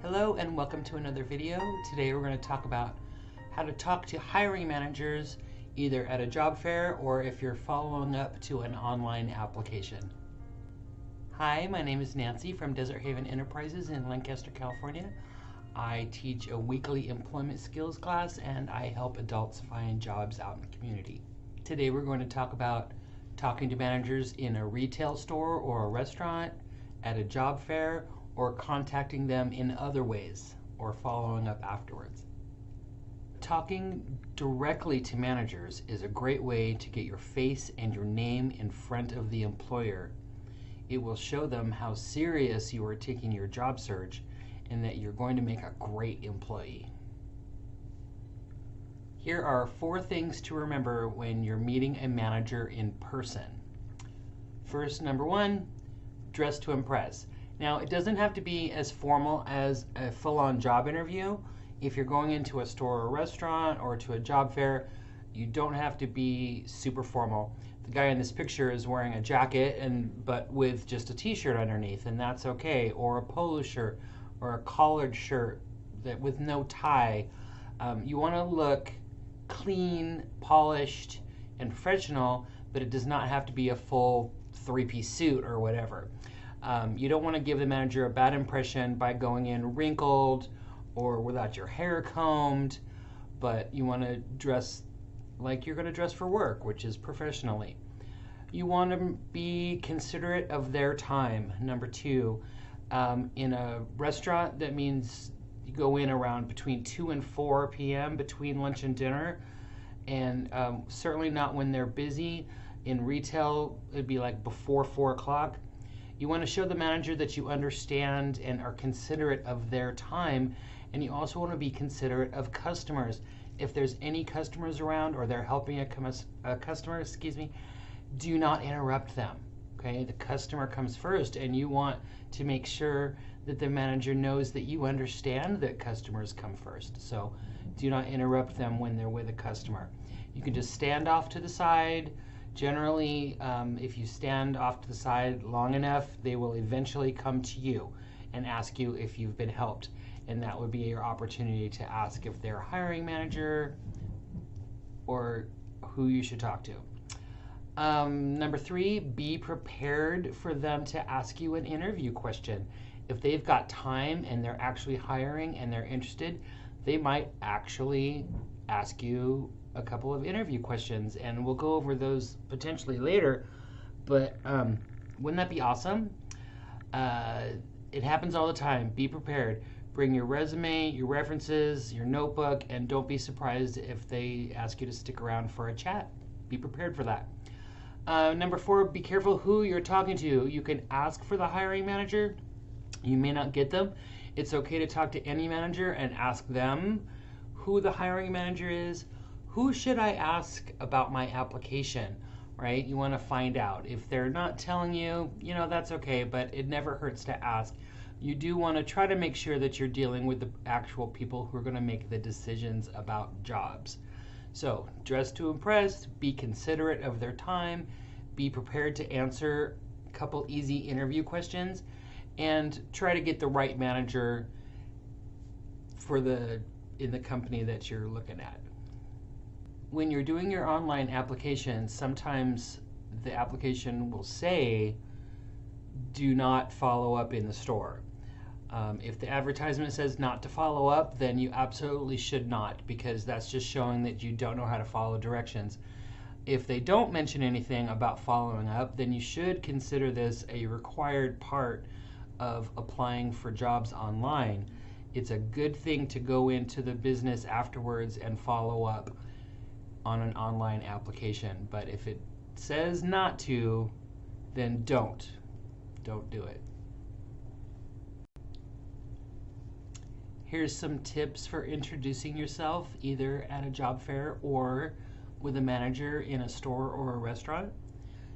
Hello and welcome to another video. Today we're going to talk about how to talk to hiring managers either at a job fair or if you're following up to an online application. Hi, my name is Nancy from Desert Haven Enterprises in Lancaster, California. I teach a weekly employment skills class and I help adults find jobs out in the community. Today we're going to talk about talking to managers in a retail store or a restaurant, at a job fair, or contacting them in other ways, or following up afterwards. Talking directly to managers is a great way to get your face and your name in front of the employer. It will show them how serious you are taking your job search and that you're going to make a great employee. Here are 4 things to remember when you're meeting a manager in person. First, number 1, dress to impress. Now, it doesn't have to be as formal as a full-on job interview. If you're going into a store or a restaurant or to a job fair, you don't have to be super formal. The guy in this picture is wearing a jacket but with just a t-shirt underneath, and that's okay, or a polo shirt or a collared shirt with no tie. You want to look clean, polished, and professional, but it does not have to be a full 3-piece suit or whatever. You don't want to give the manager a bad impression by going in wrinkled or without your hair combed, but you want to dress like you're going to dress for work, which is professionally. You want to be considerate of their time. Number 2, in a restaurant, that means you go in around between 2 and 4 p.m. between lunch and dinner, and certainly not when they're busy. In retail, it'd be like before 4 o'clock. You want to show the manager that you understand and are considerate of their time, and you also want to be considerate of customers. If there's any customers around or they're helping a customer, do not interrupt them. Okay, the customer comes first, and you want to make sure that the manager knows that you understand that customers come first. So do not interrupt them when they're with a customer. You can just stand off to the side. Generally, if you stand off to the side long enough, they will eventually come to you and ask you if you've been helped. And that would be your opportunity to ask if they're a hiring manager or who you should talk to. Number 3, be prepared for them to ask you an interview question. If they've got time and they're actually hiring and they're interested, they might actually ask you a couple of interview questions, and we'll go over those potentially later, but wouldn't that be awesome? It happens all the time. Be prepared. Bring your resume, your references, your notebook, and don't be surprised if they ask you to stick around for a chat. Be prepared for that. Number 4, be careful who you're talking to. You can ask for the hiring manager. You may not get them. It's okay to talk to any manager and ask them who the hiring manager is. Who should I ask about my application, right? You want to find out. If they're not telling you, that's okay, but it never hurts to ask. You do want to try to make sure that you're dealing with the actual people who are going to make the decisions about jobs. So, dress to impress, be considerate of their time, be prepared to answer a couple easy interview questions, and try to get the right manager in the company that you're looking at. When you're doing your online application, sometimes the application will say, do not follow up in the store. If the advertisement says not to follow up, then you absolutely should not, because that's just showing that you don't know how to follow directions. If they don't mention anything about following up, then you should consider this a required part of applying for jobs online. It's a good thing to go into the business afterwards and follow up on an online application, but if it says not to, then don't do it. Here's some tips for introducing yourself either at a job fair or with a manager in a store or a restaurant.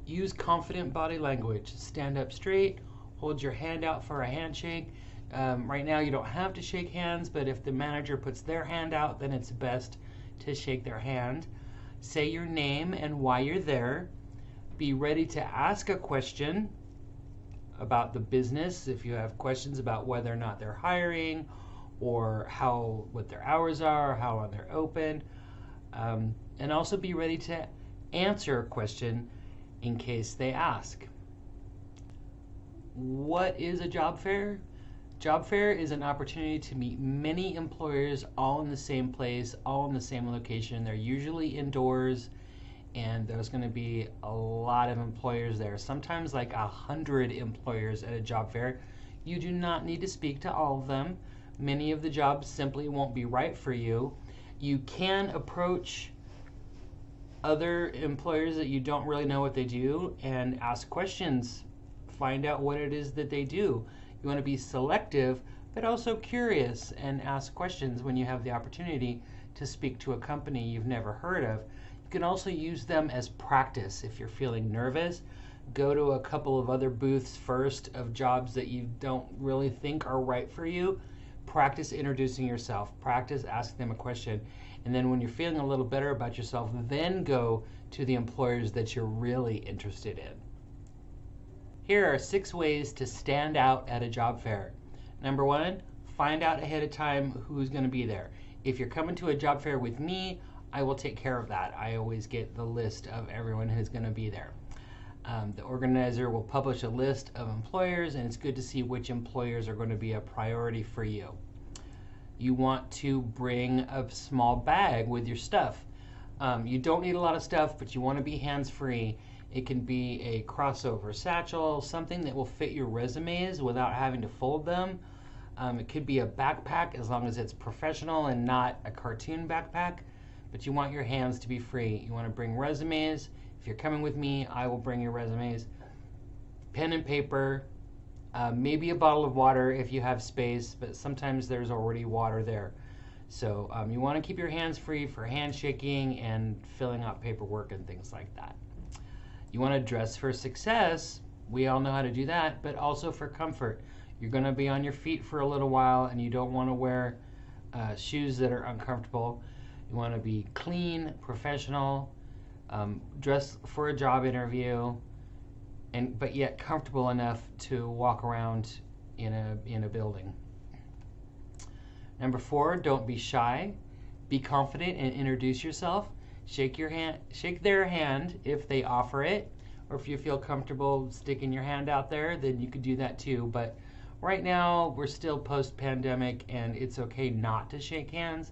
Use confident body language. Stand up straight, hold your hand out for a handshake. Right now you don't have to shake hands, but if the manager puts their hand out, then it's best to shake their hand. Say your name and why you're there. Be ready to ask a question about the business, if you have questions about whether or not they're hiring or what their hours are, how long they're open, and also be ready to answer a question in case they ask. What is a job fair? Job fair is an opportunity to meet many employers all in the same place, all in the same location. They're usually indoors, and there's going to be a lot of employers there, sometimes like 100 employers at a job fair. You do not need to speak to all of them. Many of the jobs simply won't be right for you. You can approach other employers that you don't really know what they do and ask questions. Find out what it is that they do. You want to be selective, but also curious, and ask questions when you have the opportunity to speak to a company you've never heard of. You can also use them as practice. If you're feeling nervous, go to a couple of other booths first of jobs that you don't really think are right for you. Practice introducing yourself. Practice asking them a question. And then when you're feeling a little better about yourself, then go to the employers that you're really interested in. Here are 6 ways to stand out at a job fair. Number 1, find out ahead of time who's going to be there. If you're coming to a job fair with me, I will take care of that. I always get the list of everyone who's going to be there. The organizer will publish a list of employers, and it's good to see which employers are going to be a priority for you. You want to bring a small bag with your stuff. You don't need a lot of stuff, but you want to be hands-free. It can be a crossover satchel, something that will fit your resumes without having to fold them. It could be a backpack, as long as it's professional and not a cartoon backpack, but you want your hands to be free. You want to bring resumes. If you're coming with me, I will bring your resumes, pen and paper, maybe a bottle of water if you have space, but sometimes there's already water there. So you want to keep your hands free for handshaking and filling out paperwork and things like that. You want to dress for success. We all know how to do that, but also for comfort. You're going to be on your feet for a little while, and you don't want to wear shoes that are uncomfortable. You want to be clean, professional, dress for a job interview, but yet comfortable enough to walk around in a building. Number 4, don't be shy. Be confident and introduce yourself. Shake their hand if they offer it, or if you feel comfortable sticking your hand out there, then you could do that too. But right now we're still post-pandemic, and it's okay not to shake hands,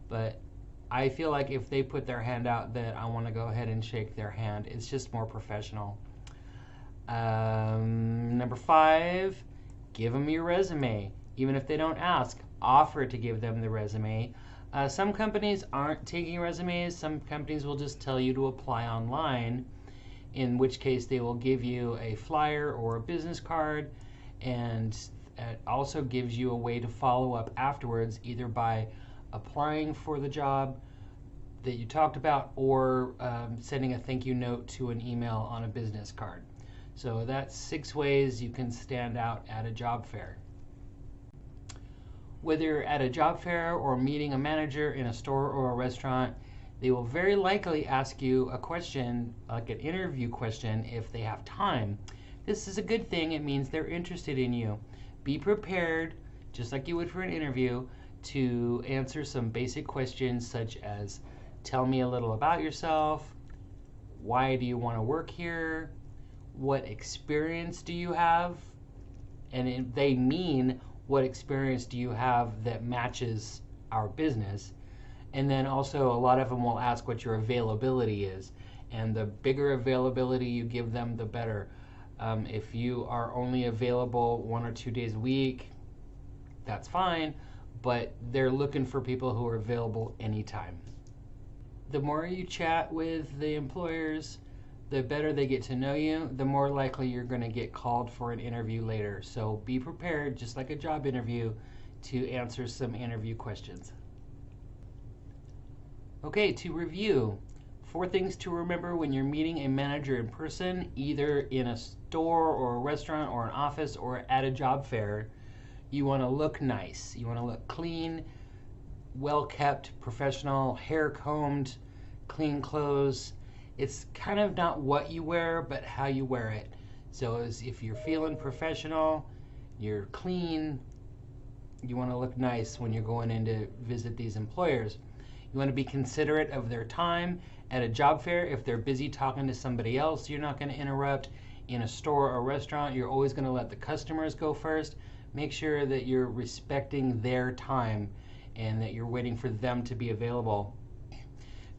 but I feel like if they put their hand out, that I want to go ahead and shake their hand. It's just more professional. Number 5, give them your resume. Even if they don't ask, offer to give them the resume. Some companies aren't taking resumes. Some companies will just tell you to apply online, in which case they will give you a flyer or a business card, and it also gives you a way to follow up afterwards, either by applying for the job that you talked about, or sending a thank you note to an email on a business card. So that's 6 ways you can stand out at a job fair. Whether you're at a job fair or meeting a manager in a store or a restaurant, they will very likely ask you a question, like an interview question, if they have time. This is a good thing. It means they're interested in you. Be prepared, just like you would for an interview, to answer some basic questions such as, tell me a little about yourself, why do you want to work here, what experience do you have, and they mean what experience do you have that matches our business. And then also a lot of them will ask what your availability is, and the bigger availability you give them, the better. If you are only available 1 or 2 days a week, that's fine, but they're looking for people who are available anytime. The more you chat with the employers, the better they get to know you, the more likely you're going to get called for an interview later. So be prepared, just like a job interview, to answer some interview questions. Okay, to review, 4 things to remember when you're meeting a manager in person, either in a store or a restaurant or an office or at a job fair. You want to look nice. You want to look clean, well kept, professional, hair combed, clean clothes. It's kind of not what you wear, but how you wear it. So if you're feeling professional, you're clean, you want to look nice when you're going in to visit these employers. You want to be considerate of their time. At a job fair, if they're busy talking to somebody else, you're not going to interrupt. In a store or restaurant, you're always going to let the customers go first. Make sure that you're respecting their time and that you're waiting for them to be available.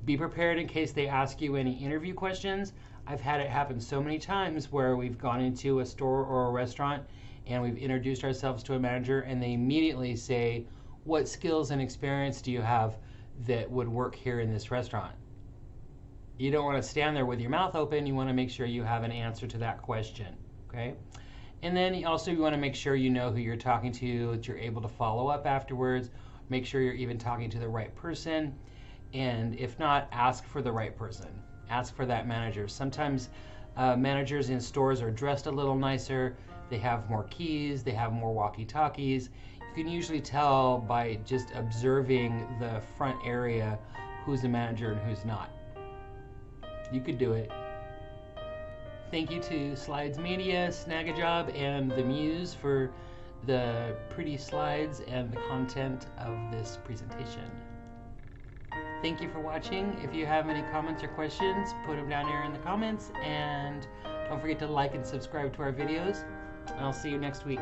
Be prepared in case they ask you any interview questions. I've had it happen so many times where we've gone into a store or a restaurant and we've introduced ourselves to a manager and they immediately say, what skills and experience do you have that would work here in this restaurant? You don't want to stand there with your mouth open. You want to make sure you have an answer to that question, okay? And then also you want to make sure you know who you're talking to, that you're able to follow up afterwards. Make sure you're even talking to the right person. And if not, ask for the right person. Ask for that manager. Sometimes managers in stores are dressed a little nicer. They have more keys. They have more walkie-talkies. You can usually tell by just observing the front area who's a manager and who's not. You could do it. Thank you to Slides Media, Snag-a-Job, and The Muse for the pretty slides and the content of this presentation. Thank you for watching. If you have any comments or questions, put them down here in the comments, and don't forget to like and subscribe to our videos, and I'll see you next week.